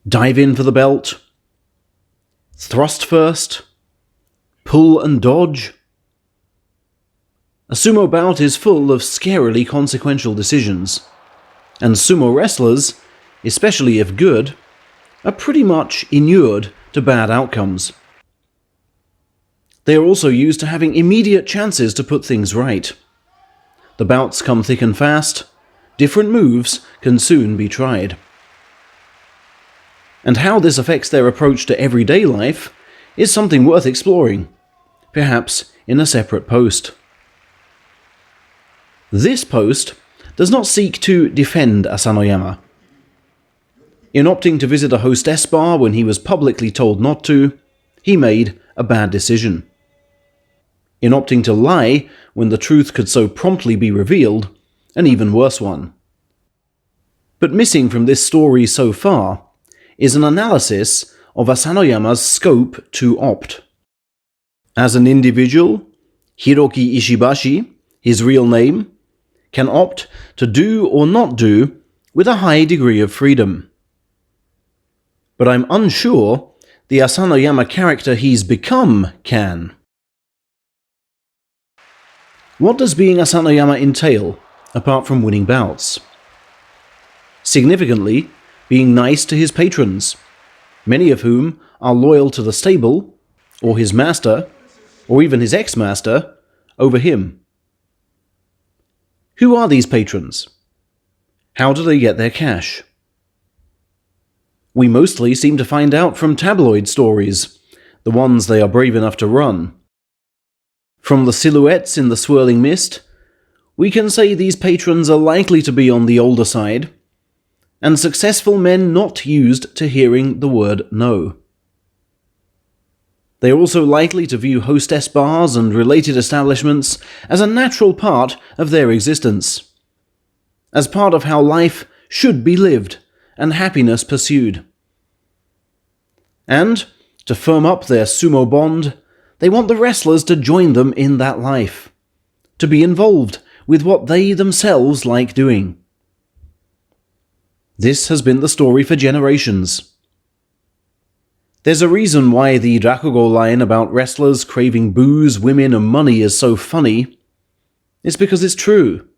Dive in for the belt? Thrust first? Pull and dodge? A sumo bout is full of scarily consequential decisions, and sumo wrestlers, especially if good, are pretty much inured to bad outcomes. They are also used to having immediate chances to put things right. The bouts come thick and fast, different moves can soon be tried. And how this affects their approach to everyday life is something worth exploring, perhaps in a separate post. This post does not seek to defend Asanoyama. In opting to visit a hostess bar when he was publicly told not to, he made a bad decision. In opting to lie when the truth could so promptly be revealed, an even worse one. But missing from this story so far is an analysis of Asanoyama's scope to opt. As an individual, Hiroki Ishibashi, his real name, can opt to do or not do with a high degree of freedom. But I'm unsure the Asanoyama character he's become can. What does being Asanoyama entail, apart from winning bouts? Significantly, being nice to his patrons, many of whom are loyal to the stable, or his master, or even his ex-master, over him. Who are these patrons? How do they get their cash? We mostly seem to find out from tabloid stories, the ones they are brave enough to run. From the silhouettes in the swirling mist, we can say these patrons are likely to be on the older side, and successful men not used to hearing the word no. They are also likely to view hostess bars and related establishments as a natural part of their existence, as part of how life should be lived and happiness pursued. And, to firm up their sumo bond, they want the wrestlers to join them in that life, to be involved with what they themselves like doing. This has been the story for generations. There's a reason why the Rakugo line about wrestlers craving booze, women, and money is so funny. It's because it's true.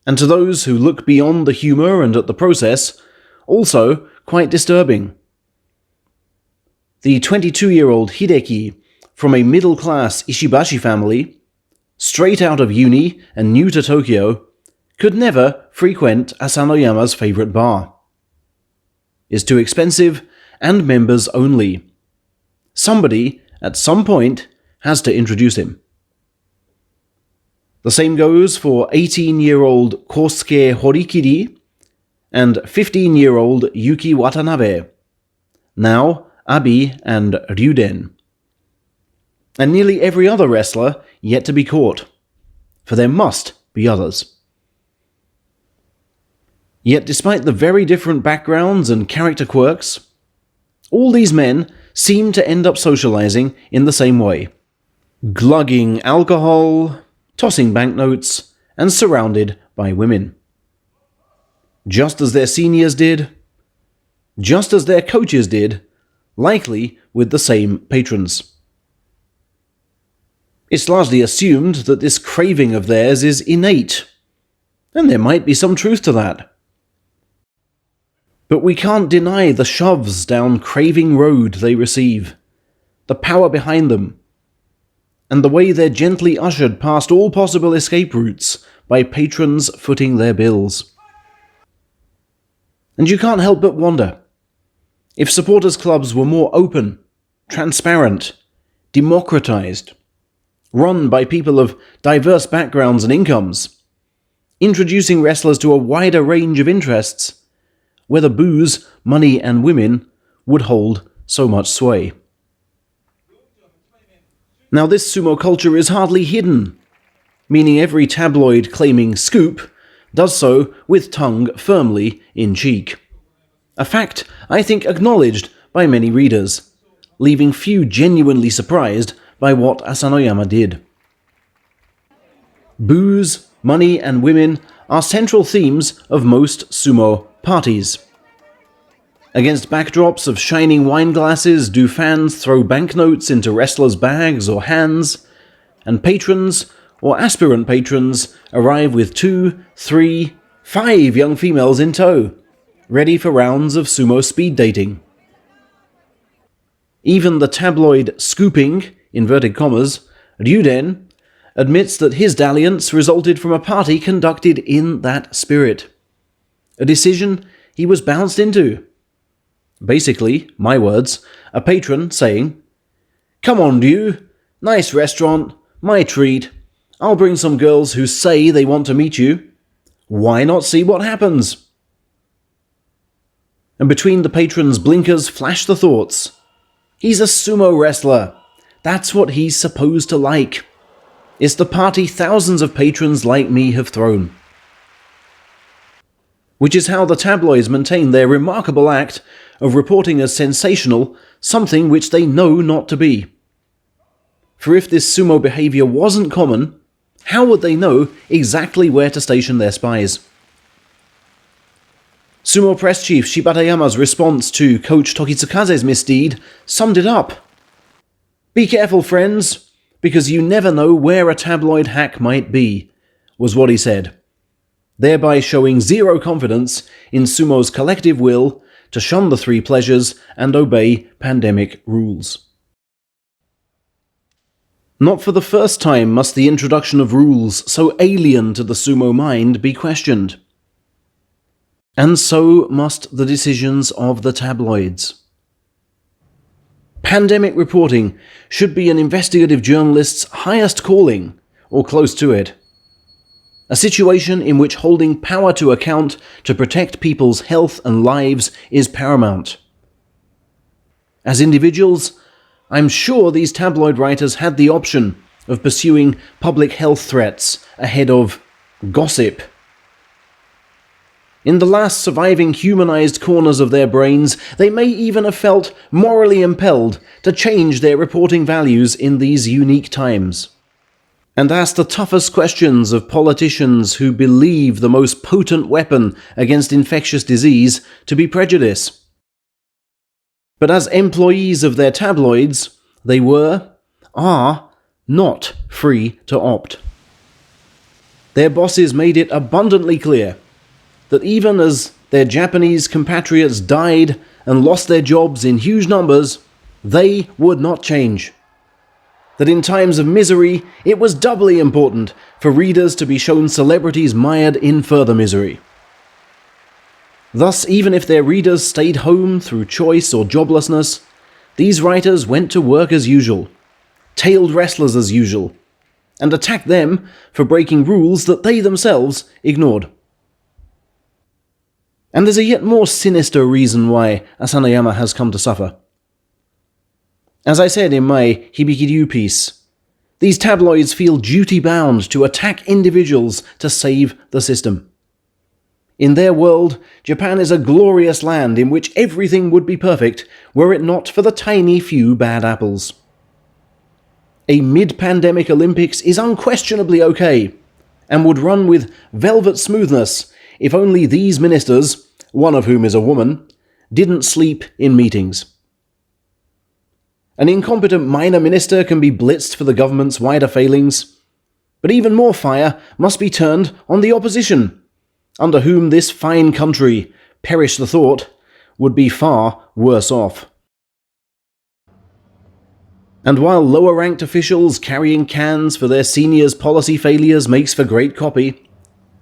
And to those who look beyond the humour and at the process, also quite disturbing. The 22-year-old Hideki, from a middle-class Ishibashi family, straight out of uni and new to Tokyo, could never frequent Asanoyama's favourite bar. Is too expensive and members only. Somebody, at some point, has to introduce him. The same goes for 18-year-old Kosuke Horikiri and 15-year-old Yuki Watanabe, now Abi and Ryuden. And nearly every other wrestler yet to be caught, for there must be others. Yet despite the very different backgrounds and character quirks, all these men seem to end up socializing in the same way, glugging alcohol, tossing banknotes, and surrounded by women. Just as their seniors did, just as their coaches did, likely with the same patrons. It's largely assumed that this craving of theirs is innate, and there might be some truth to that. But we can't deny the shoves down craving road they receive, the power behind them, and the way they're gently ushered past all possible escape routes by patrons footing their bills. And you can't help but wonder, if supporters clubs were more open, transparent, democratized, run by people of diverse backgrounds and incomes, introducing wrestlers to a wider range of interests, whether booze, money, and women would hold so much sway. Now this sumo culture is hardly hidden, meaning every tabloid claiming scoop does so with tongue firmly in cheek. A fact, I think, acknowledged by many readers, leaving few genuinely surprised by what Asanoyama did. Booze, money, and women are central themes of most sumo parties. Against backdrops of shining wine glasses, do fans throw banknotes into wrestlers' bags or hands, and patrons, or aspirant patrons, arrive with 2, 3, 5 young females in tow, ready for rounds of sumo speed dating. Even the tabloid scooping, inverted commas, Ryuden, admits that his dalliance resulted from a party conducted in that spirit. A decision he was bounced into. Basically, my words, a patron saying, "Come on, Ryu, nice restaurant, my treat. I'll bring some girls who say they want to meet you. Why not see what happens?" And between the patrons' blinkers flash the thoughts. He's a sumo wrestler. That's what he's supposed to like. It's the party thousands of patrons like me have thrown. Which is how the tabloids maintain their remarkable act of reporting as sensational something which they know not to be. For if this sumo behavior wasn't common, how would they know exactly where to station their spies? Sumo press chief Shibatayama's response to Coach Tokitsukaze's misdeed summed it up. "Be careful, friends, because you never know where a tabloid hack might be," was what he said, thereby showing zero confidence in sumo's collective will to shun the 3 pleasures and obey pandemic rules. Not for the first time must the introduction of rules so alien to the sumo mind be questioned. And so must the decisions of the tabloids. Pandemic reporting should be an investigative journalist's highest calling, or close to it. A situation in which holding power to account to protect people's health and lives is paramount. As individuals, I'm sure these tabloid writers had the option of pursuing public health threats ahead of gossip. In the last surviving humanized corners of their brains, they may even have felt morally impelled to change their reporting values in these unique times, and ask the toughest questions of politicians who believe the most potent weapon against infectious disease to be prejudice. But as employees of their tabloids, they are not free to opt. Their bosses made it abundantly clear that even as their Japanese compatriots died and lost their jobs in huge numbers, they would not change. That in times of misery, it was doubly important for readers to be shown celebrities mired in further misery. Thus, even if their readers stayed home through choice or joblessness, these writers went to work as usual, tailed wrestlers as usual, and attacked them for breaking rules that they themselves ignored. And there's a yet more sinister reason why Asanoyama has come to suffer. As I said in my Hibikiryu piece, these tabloids feel duty-bound to attack individuals to save the system. In their world, Japan is a glorious land in which everything would be perfect were it not for the tiny few bad apples. A mid-pandemic Olympics is unquestionably okay, and would run with velvet smoothness if only these ministers, one of whom is a woman, didn't sleep in meetings. An incompetent minor minister can be blitzed for the government's wider failings, but even more fire must be turned on the opposition, under whom this fine country, perish the thought, would be far worse off. And while lower-ranked officials carrying cans for their seniors' policy failures makes for great copy,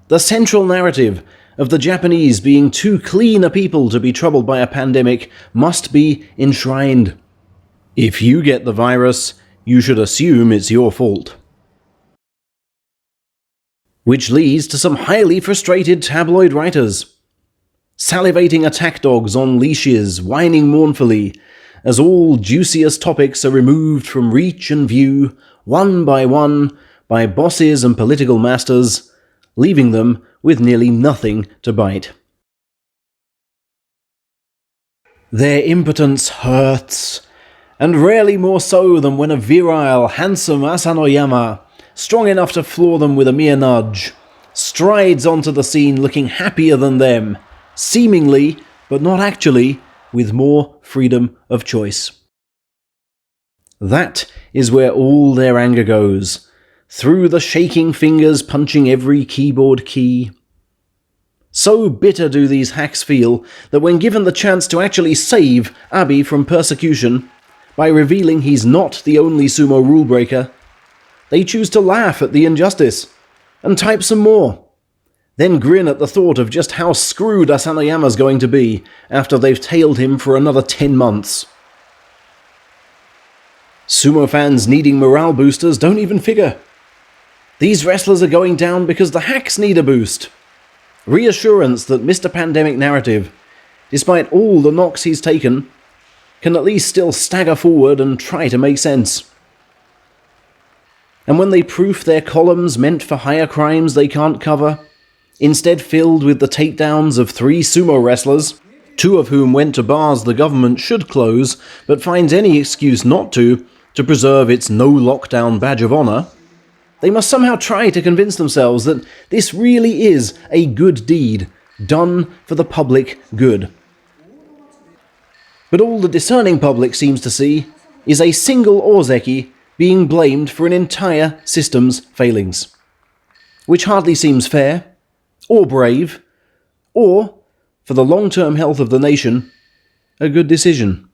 the central narrative of the Japanese being too clean a people to be troubled by a pandemic must be enshrined. If you get the virus, you should assume it's your fault. Which leads to some highly frustrated tabloid writers, salivating attack dogs on leashes, whining mournfully, as all juiciest topics are removed from reach and view, one, by bosses and political masters, leaving them with nearly nothing to bite. Their impotence hurts, and rarely more so than when a virile, handsome Asanoyama, strong enough to floor them with a mere nudge, strides onto the scene looking happier than them, seemingly, but not actually, with more freedom of choice. That is where all their anger goes, through the shaking fingers punching every keyboard key. So bitter do these hacks feel that when given the chance to actually save Abi from persecution by revealing he's not the only sumo rule breaker, they choose to laugh at the injustice and type some more, then grin at the thought of just how screwed Asanoyama's going to be after they've tailed him for another 10 months. Sumo fans needing morale boosters don't even figure. These wrestlers are going down because the hacks need a boost. Reassurance that Mr. Pandemic narrative, despite all the knocks he's taken, can at least still stagger forward and try to make sense. And when they proof their columns meant for higher crimes they can't cover, instead filled with the takedowns of 3 sumo wrestlers, 2 of whom went to bars the government should close, but finds any excuse not to preserve its no-lockdown badge of honour, they must somehow try to convince themselves that this really is a good deed, done for the public good. But all the discerning public seems to see is a single ozeki being blamed for an entire system's failings, which hardly seems fair, or brave, or, for the long-term health of the nation, a good decision.